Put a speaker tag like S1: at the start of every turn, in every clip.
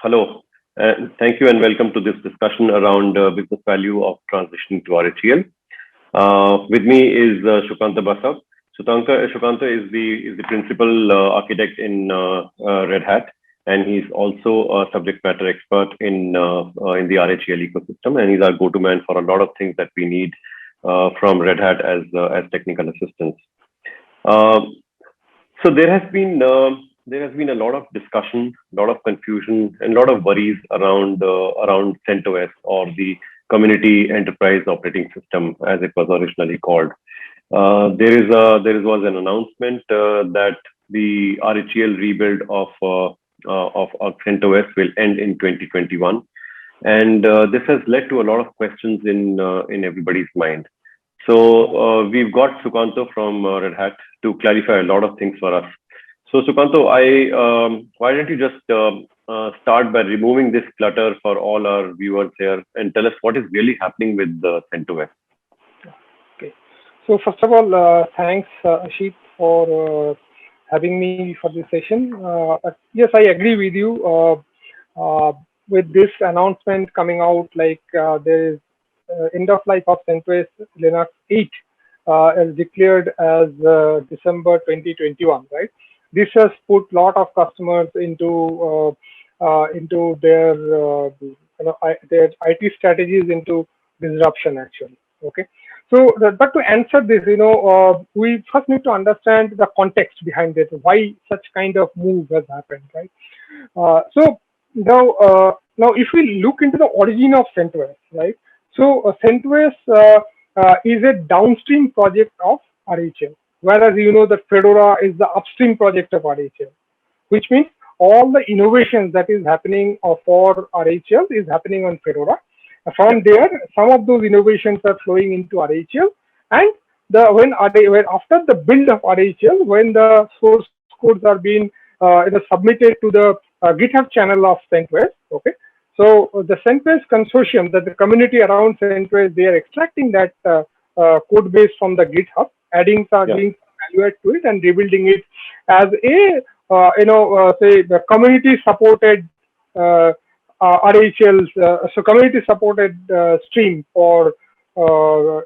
S1: Hello, thank you and welcome to this discussion around business value of transitioning to RHEL. With me is Shukanta Basav. Shukanta is the principal architect in Red Hat, and he's also a subject matter expert in the RHEL ecosystem, and he's our go-to man for a lot of things that we need from Red Hat as technical assistance. So there has been a lot of discussion, a lot of confusion, and a lot of worries around CentOS, or the Community Enterprise Operating System, as it was originally called. There was an announcement that the RHEL rebuild of CentOS will end in 2021, and this has led to a lot of questions in everybody's mind. So we've got Sukanto from Red Hat to clarify a lot of things for us. So Sukanto, why don't you just start by removing this clutter for all our viewers here and tell us what is really happening with CentOS.
S2: Okay. So first of all, thanks Ashit for having me for this session. Yes, I agree with you. With this announcement coming out, like there is end of life of CentOS Linux 8 is declared as December 2021, right? This has put a lot of customers into their their IT strategies into disruption actually. Okay, so but to answer this, we first need to understand the context behind it, why such kind of move has happened, right? So now if we look into the origin of CentOS, right? So CentOS is a downstream project of RHEL. Whereas that Fedora is the upstream project of RHEL, which means all the innovations that is happening for RHEL is happening on Fedora. From there, some of those innovations are flowing into RHEL, and when after the build of RHEL, when the source codes are being submitted to the GitHub channel of CentOS, okay. So the CentOS consortium, that the community around CentOS, they are extracting that code base from the GitHub, adding some links, value to it, and rebuilding it as a say the community supported RHEL's so community supported stream for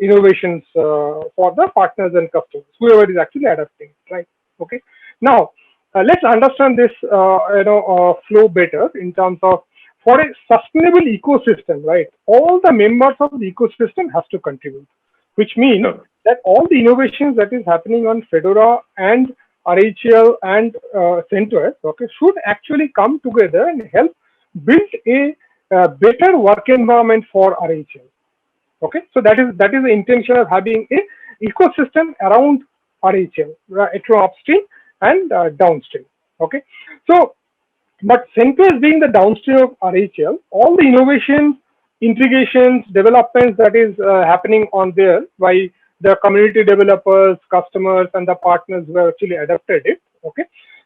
S2: innovations for the partners and customers, whoever is actually adapting it, right? Okay. Now let's understand this flow better in terms of, for a sustainable ecosystem, right? All the members of the ecosystem has to contribute, which means that all the innovations that is happening on Fedora and RHEL and CentOS, okay, should actually come together and help build a better work environment for RHEL. Okay, so that is the intention of having a ecosystem around RHEL, right, from upstream and downstream. Okay, so but CentOS being the downstream of RHEL, all the innovations, integrations, developments that is happening on there by the community developers, customers, and the partners who have actually adapted it. Okay,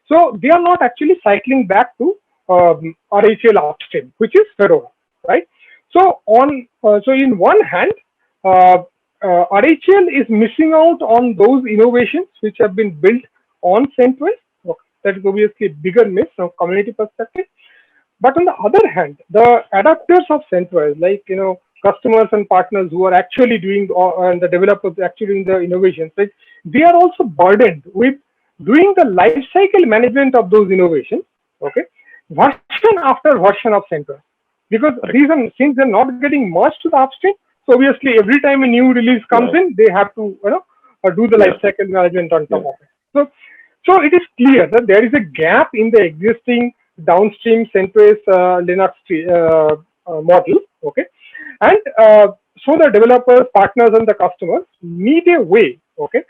S2: so they are not actually cycling back to RHEL upstream, which is Fedora, right? So so in one hand, RHEL is missing out on those innovations which have been built on CentOS. Okay, that is obviously a bigger miss from community perspective. But on the other hand, the adapters of CentOS, like customers and partners who are actually doing, and the developers actually doing the innovations, right, they are also burdened with doing the life cycle management of those innovations. Okay, version after version of CentOS, because these are things are not getting merged to the upstream. So obviously, every time a new release comes in, they have to do the life cycle management on top of it. So it is clear that there is a gap in the existing downstream CentOS Linux model. Okay, and so the developers, partners, and the customers need a way, okay,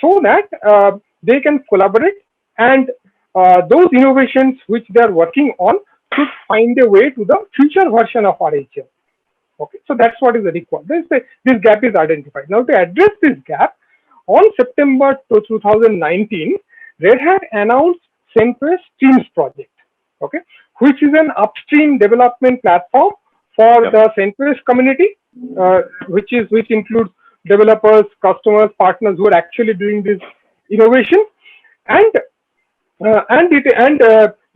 S2: so that they can collaborate, and those innovations which they are working on should find a way to the future version of RHEL. Okay, so that's what is required. This gap is identified. Now, to address this gap, on September 2019, Red Hat announced CentOS Streams project, okay, which is an upstream development platform for the CentOS community, which includes developers, customers, partners who are actually doing this innovation, and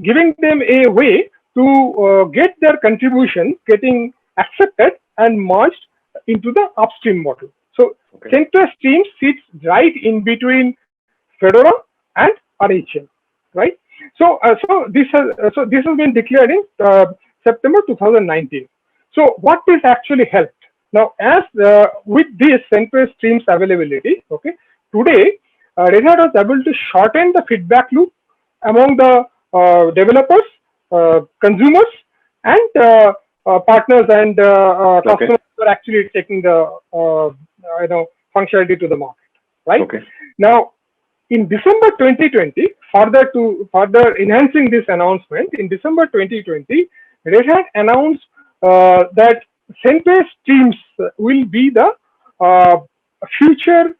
S2: giving them a way to get their contribution getting accepted and merged into the upstream model. So CentOS Streams sits right in between Fedora and RHEL, right? So this has been declared in September 2019. So what this actually helped? Now, as with this CentOS Streams availability, okay, today Red Hat was able to shorten the feedback loop among the developers, consumers, and partners and customers who are actually taking the functionality to the market, right? Now, in December 2020, further enhancing this announcement, in December 2020, Red Hat announced that CentOS Streams will be the future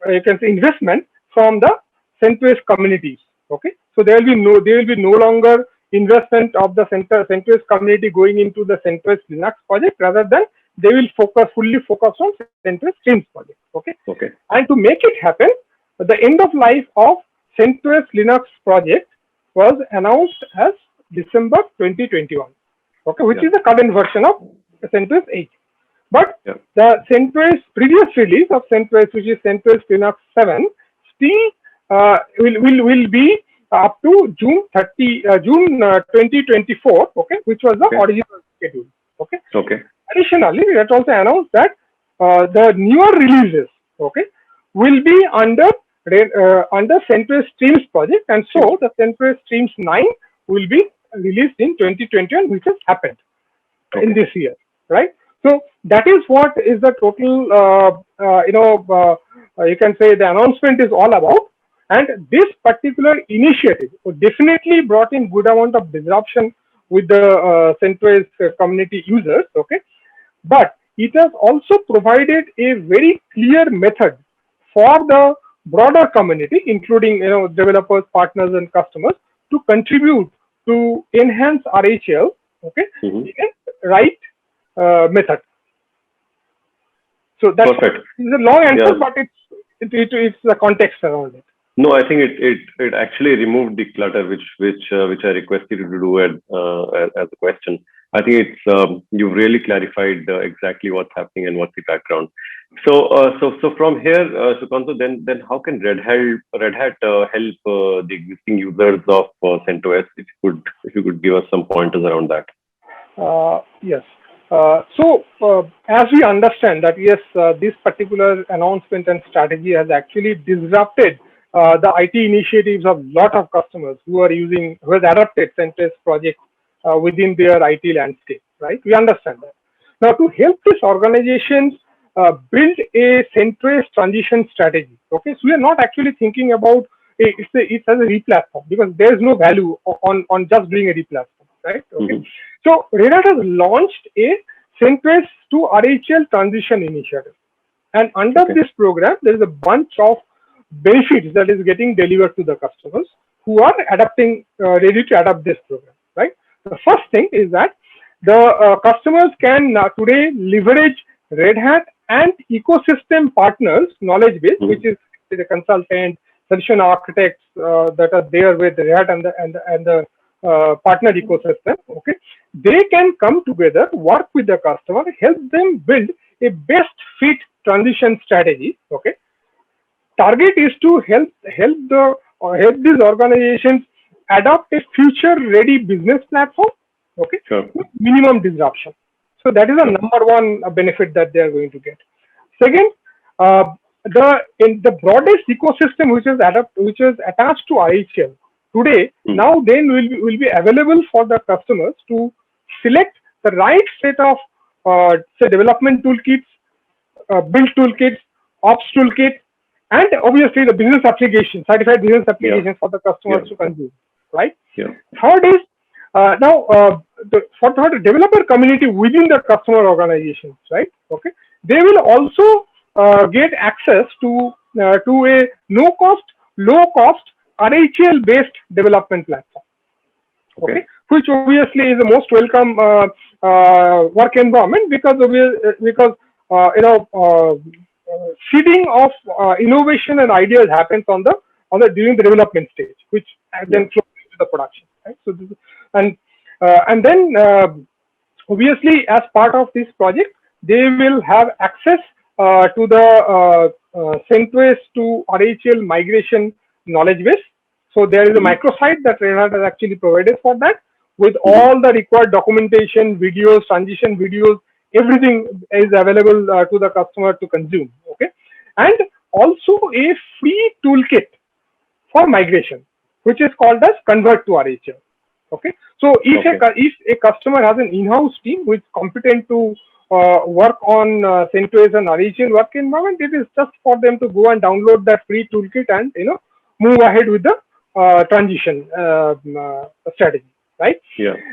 S2: you can say investment from the CentOS communities. Okay, so there will be no longer investment of the CentOS community going into the CentOS Linux project. Rather than they will fully focus on CentOS Streams project. Okay, and to make it happen, the end of life of CentOS Linux project was announced as December 2021. Okay, which is the current version of CentOS 8. But the CentOS previous release of CentOS, which is CentOS Linux 7, still will be up to June 2024. Okay, which was the original schedule. Okay. Additionally, it also announced that the newer releases, will be under CentOS Streams project, and so the CentOS Streams 9 will be released in 2021, which has happened in this year, right? So that is what is the total, you can say the announcement is all about. And this particular initiative definitely brought in good amount of disruption with the CentOS community users, but it has also provided a very clear method for the broader community, including developers, partners, and customers, to contribute to enhance RHEL, in a right method. So that's it's a long answer, but it's the context around it.
S1: No, I think it actually removed the clutter which I requested you to do as a question. I think it's you've really clarified exactly what's happening and what's the background. So from here, Sukanta, then how can Red Hat help the existing users of CentOS? If you could give us some pointers around that.
S2: Yes. As we understand that, yes, this particular announcement and strategy has actually disrupted the IT initiatives of lot of customers who has adopted CentOS projects within their IT landscape, right? We understand that. Now, to help these organizations build a CentOS transition strategy, so we are not actually thinking about it as a replatform, because there is no value on just doing a replatform, right? So Red Hat has launched a CentOS to RHEL transition initiative, and under this program, there is a bunch of benefits that is getting delivered to the customers who are ready to adopt this program, right? The first thing is that the customers can today leverage Red Hat and ecosystem partners knowledge base, which is the consultant, solution architects that are there with Red Hat and the partner ecosystem. They can come together, work with the customer, help them build a best fit transition strategy. Target is to help these organizations adopt a future-ready business platform, with minimum disruption. So that is the number one benefit that they are going to get. Second, in the broadest ecosystem which is attached to RHEL today, now then will be available for the customers to select the right set of say development toolkits, build toolkits, ops toolkits, and obviously the business application, certified business applications for the customers to consume, right? Third is for the developer community within the customer organizations, right? They will also get access to a low cost RHEL based development platform, which obviously is the most welcome work environment, because seeding of innovation and ideas happens on the during the development stage, which then flows into the production. Right? So this, and then obviously, as part of this project, they will have access to the CentOS to RHEL migration knowledge base. So there is a microsite that Red Hat has actually provided for that, with all the required documentation, videos, transition videos, everything is available to the customer to consume. Okay, and also a free toolkit for migration, which is called as Convert to RHEL. Okay, so if a customer has an in-house team which is competent to work on CentOS and RHEL work environment, it is just for them to go and download that free toolkit and move ahead with the transition strategy, right?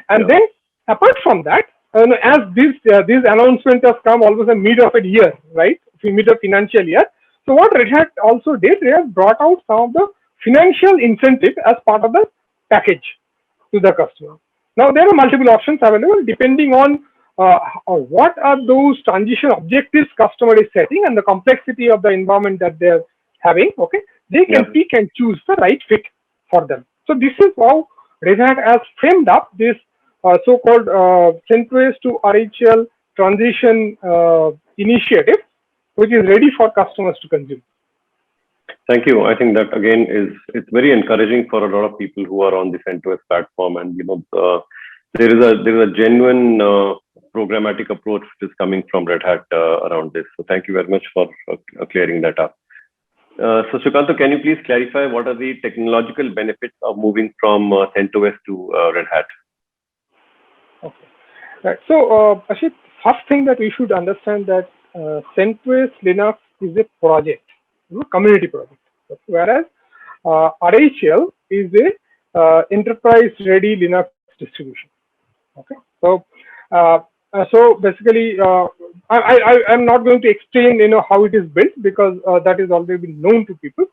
S2: And then apart from that, as this announcement has come almost in mid of a year, right? Mid of financial year. So what Red Hat also did, they have brought out some of the financial incentive as part of the package to the customer. Now there are multiple options available depending on what are those transition objectives customer is setting and the complexity of the environment that they're having. Okay, they can pick and choose the right fit for them. So this is how Red Hat has framed up this so-called CentOS to RHEL transition initiative, which is ready for customers to consume.
S1: Thank you. I think that again it's very encouraging for a lot of people who are on the CentOS platform, and there is a genuine programmatic approach which is coming from Red Hat around this. So thank you very much for clearing that up. So Srikanth, can you please clarify what are the technological benefits of moving from CentOS to Red Hat?
S2: Okay. Right. So Ashit, first thing that we should understand that CentOS Linux is a project, community project, whereas RHEL is a enterprise-ready Linux distribution. Okay, so basically, I'm not going to explain how it is built because that is already been known to people.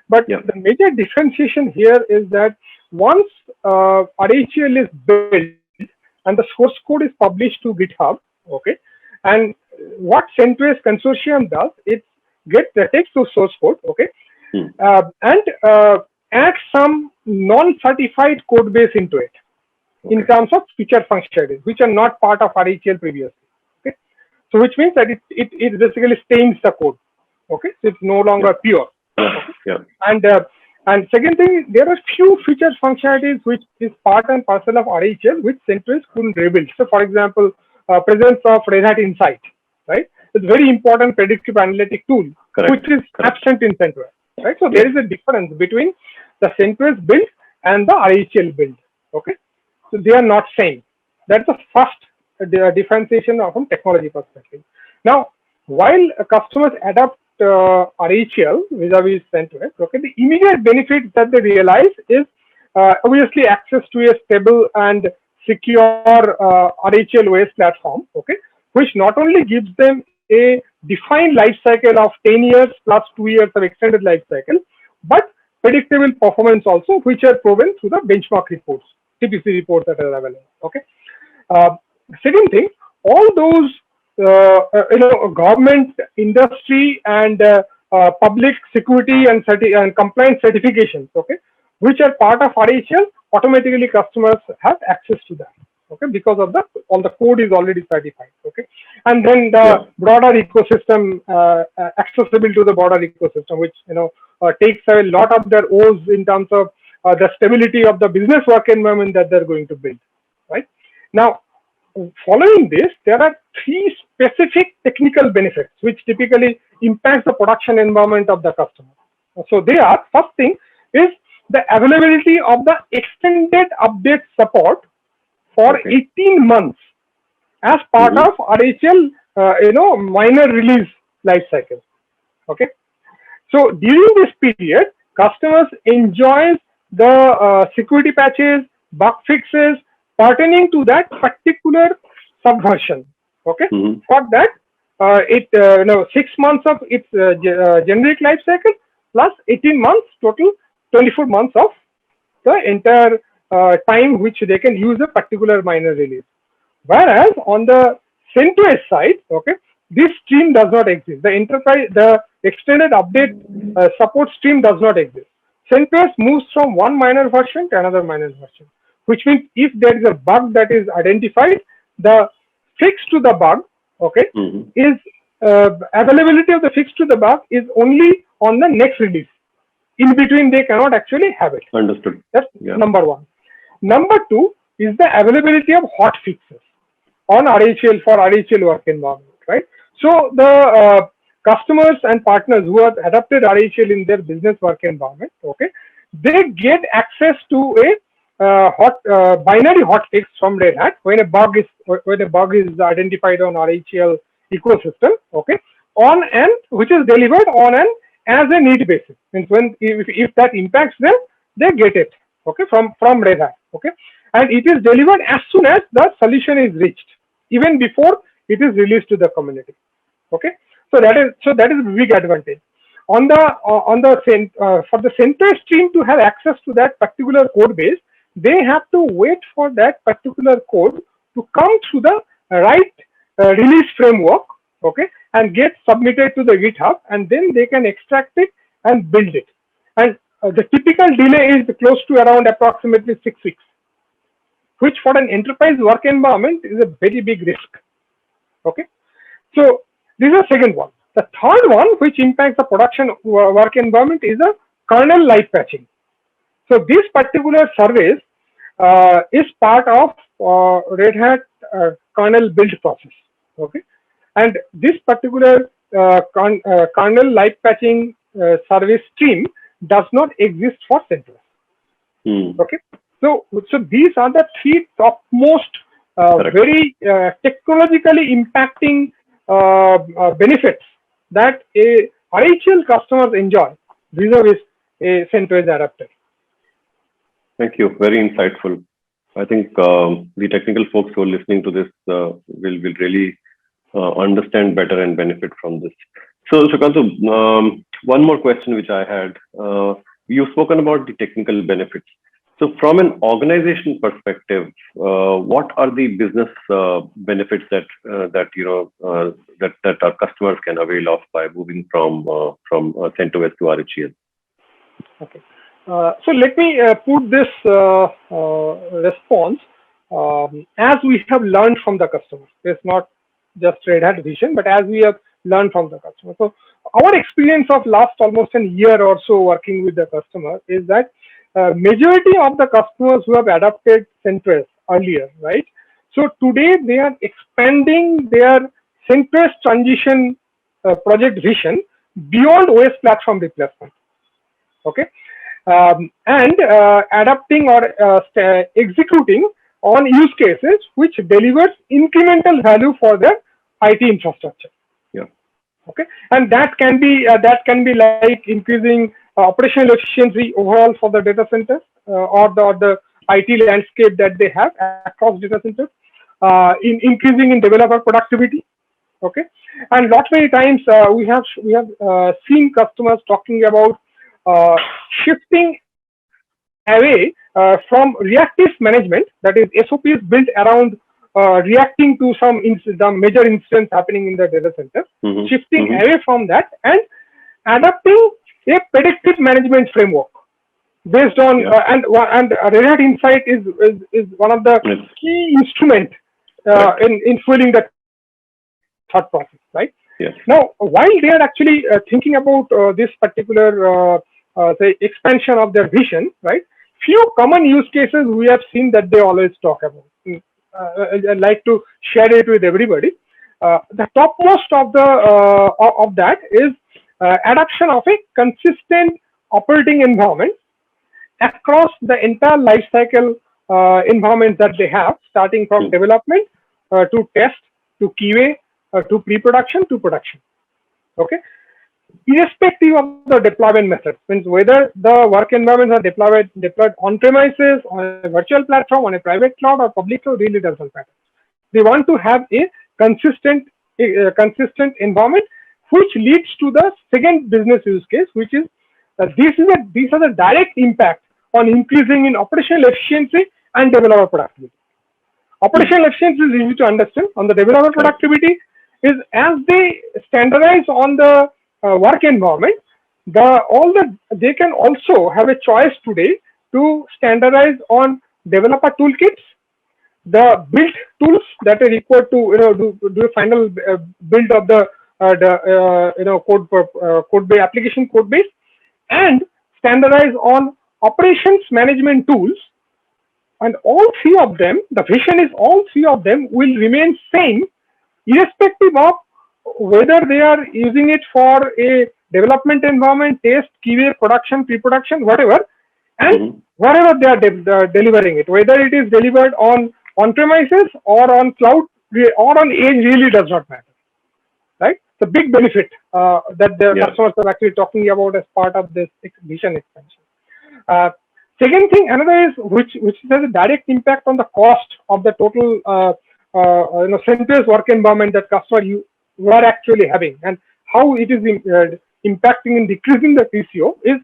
S2: But the major differentiation here is that once RHEL is built and the source code is published to GitHub, okay, and what CentOS consortium does, it takes those source code, okay, and adds some non-certified code base into it. In terms of feature functionalities, which are not part of RHEL previously. Okay, so which means that it basically stains the code. Okay, so it's no longer pure. Okay? And second thing, there are few feature functionalities which is part and parcel of RHEL which CentOS couldn't rebuild. So, for example, presence of Red Hat Insight, right? It's a very important predictive analytic tool, which is absent in CentOS, right? So there is a difference between the CentOS build and the RHEL build. Okay. So they are not same. That's the first differentiation from technology perspective. Now, while customers adapt RHEL vis-a-vis CentOS, okay, the immediate benefit that they realize is obviously access to a stable and secure RHEL OS platform, okay, which not only gives them a defined life cycle of 10 years plus 2 years of extended life cycle, but predictable performance also, which are proven through the benchmark reports. TPC reports that are available. Okay. Second thing, all those government, industry, and public security and compliance certifications, okay, which are part of RHEL, automatically customers have access to that. Okay, because of all the code is already certified. Okay, and then the broader ecosystem, accessible to the broader ecosystem, which takes a lot of their O's in terms of the stability of the business work environment that they're going to build. Right now, following this, there are 3 specific technical benefits which typically impact the production environment of the customer. So they are, first thing is the availability of the extended update support for 18 months as part of RHEL, minor release life cycle. Okay, so during this period, customers enjoy the security patches, bug fixes pertaining to that particular subversion. Okay, for that, 6 months of its generic life cycle plus 18 months total, 24 months of the entire time which they can use a particular minor release. Whereas on the CentOS side, okay, this stream does not exist. The extended update support stream does not exist. CentOS moves from one minor version to another minor version, which means if there is a bug that is identified, the fix to the bug, okay, is availability of the fix to the bug is only on the next release. In between, they cannot actually have it.
S1: Understood.
S2: That's number one. Number two is the availability of hot fixes on RHEL for RHEL work environment, right? So the customers and partners who have adopted RHEL in their business work environment, okay, they get access to a binary hotfix from Red Hat when a bug is identified on RHEL ecosystem, okay, which is delivered on an as a need basis. Means if that impacts them, they get it, okay, from Red Hat, okay, and it is delivered as soon as the solution is reached, even before it is released to the community, okay. So that is a big advantage. For the CentOS stream to have access to that particular code base, they have to wait for that particular code to come through the right release framework, okay, and get submitted to the GitHub, and then they can extract it and build it. And the typical delay is close to around approximately 6 weeks, which for an enterprise work environment is a very big risk, okay. So this is the second one. The third one, which impacts the production work environment, is a kernel live patching. So this particular service is part of Red Hat kernel build process, okay. And this particular kernel live patching service stream does not exist for CentOS, okay. So these are the three topmost very technologically impacting benefits that a RHEL customers enjoy vis-a-vis a CentOS adapter.
S1: Thank you. Very insightful. I think the technical folks who are listening to this will really understand better and benefit from this. So, Sukhantu, one more question which I had. You've spoken about the technical benefits. So, from an organization perspective, what are the business benefits that our customers can avail of by moving from CentOS to RHEL?
S2: Okay. So let me put this response as we have learned from the customer. It's not just Red Hat vision, but as we have learned from the customer. So our experience of last almost a year or so working with the customer is that majority of the customers who have adopted CentOS earlier, right? So today they are expanding their CentOS transition project vision beyond OS platform replacement. Okay. And adapting or executing on use cases which delivers incremental value for their IT infrastructure.
S1: Yeah.
S2: Okay, and that can be like increasing operational efficiency overall for the data center or the IT landscape that they have across data centers, increasing in developer productivity. Okay, and lot many times we have seen customers talking about shifting away from reactive management, that is SOPs built around reacting to some major incidents happening in the data center, shifting away from that and adopting a predictive management framework based on and Red Hat Insight is one of the key instruments in fueling the thought process, right?
S1: Yes.
S2: Now, while they are actually thinking about this particular say expansion of their vision, right? Few common use cases we have seen that they always talk about. I'd like to share it with everybody. The topmost of that is adoption of a consistent operating environment across the entire life cycle environment that they have, starting from development to test to QA to pre-production to production. Okay, irrespective of the deployment method, means whether the work environments are deployed on premises, on a virtual platform, on a private cloud or public cloud, really doesn't matter. They want to have a consistent environment, which leads to the second business use case, which is these are the direct impact on increasing in operational efficiency and developer productivity. Operational efficiency is easy to understand. On the developer productivity, is as they standardize on the work environment, they can also have a choice today to standardize on developer toolkits, the build tools that are required to do a final build of the code base, application code base, and standardize on operations management tools. And all three of them, the vision is all three of them will remain same, irrespective of whether they are using it for a development environment, test, QA, production, pre-production, whatever, and whatever they are delivering it, whether it is delivered on-premises or on cloud or on edge, really does not matter, right? The big benefit that the customers are actually talking about as part of this vision expansion. Second thing, another is which has a direct impact on the cost of the total CentOS work environment that customer were actually having, and how it is impacting and decreasing the TCO is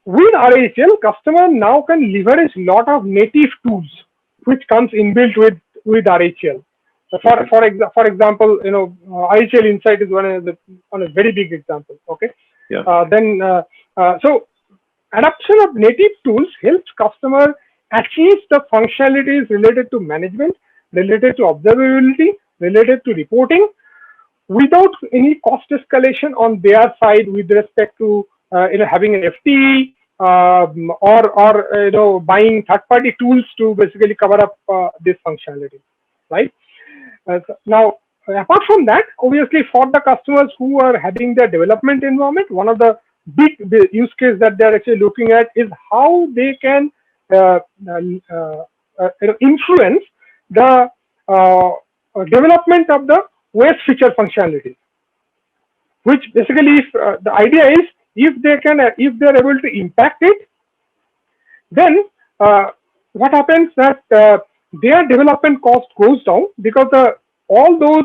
S2: with RHEL, customer now can leverage lot of native tools which comes inbuilt with RHEL. For example, RHEL Insight is one a very big example. Okay.
S1: Yeah.
S2: So adoption of native tools helps customer achieve the functionalities related to management, related to observability, related to reporting, without any cost escalation on their side with respect to having an FTE or buying third-party tools to basically cover up this functionality, right? Now, apart from that, obviously for the customers who are having their development environment, one of the big use case that they're actually looking at is how they can influence the development of the OS feature functionality. Which basically, the idea is if they're able to impact it, then what happens that their development cost goes down because all those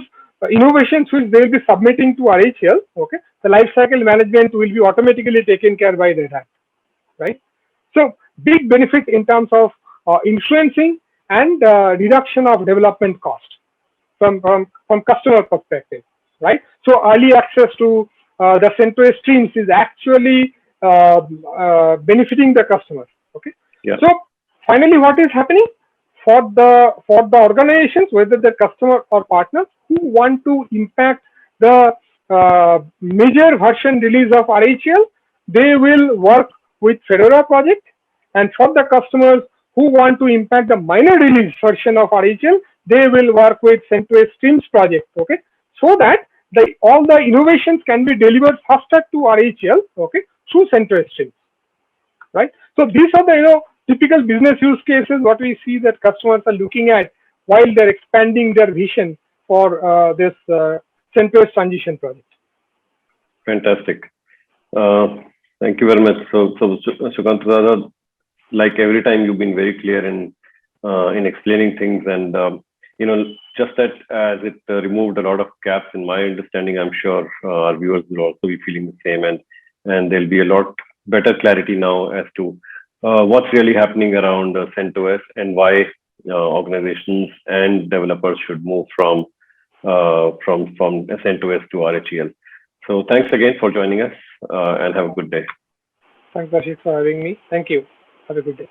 S2: innovations which they will be submitting to RHEL, okay, the lifecycle management will be automatically taken care by Red Hat, right? So big benefit in terms of influencing and reduction of development cost from customer perspective, right? So early access to the CentOS streams is actually benefiting the customer. Okay.
S1: Yeah.
S2: So finally, what is happening for the organizations, whether the customer or partners who want to impact the major version release of RHEL, they will work with Fedora project, and for the customers who want to impact the minor release version of RHEL, they will work with CentOS Streams project. Okay, so that all the innovations can be delivered faster to RHEL. Okay, through CentOS Streams, right? So these are the typical business use cases what we see that customers are looking at while they're expanding their vision for this CentOS transition project.
S1: Fantastic. Thank you very much. So Sukant, like every time you've been very clear in explaining things, and just that as it removed a lot of gaps in my understanding, I'm sure our viewers will also be feeling the same, and there'll be a lot better clarity now as to what's really happening around CentOS and why organizations and developers should move from CentOS to RHEL. So thanks again for joining us, and have a good day.
S2: Thanks, Rashid, for having me. Thank you. Have a good day.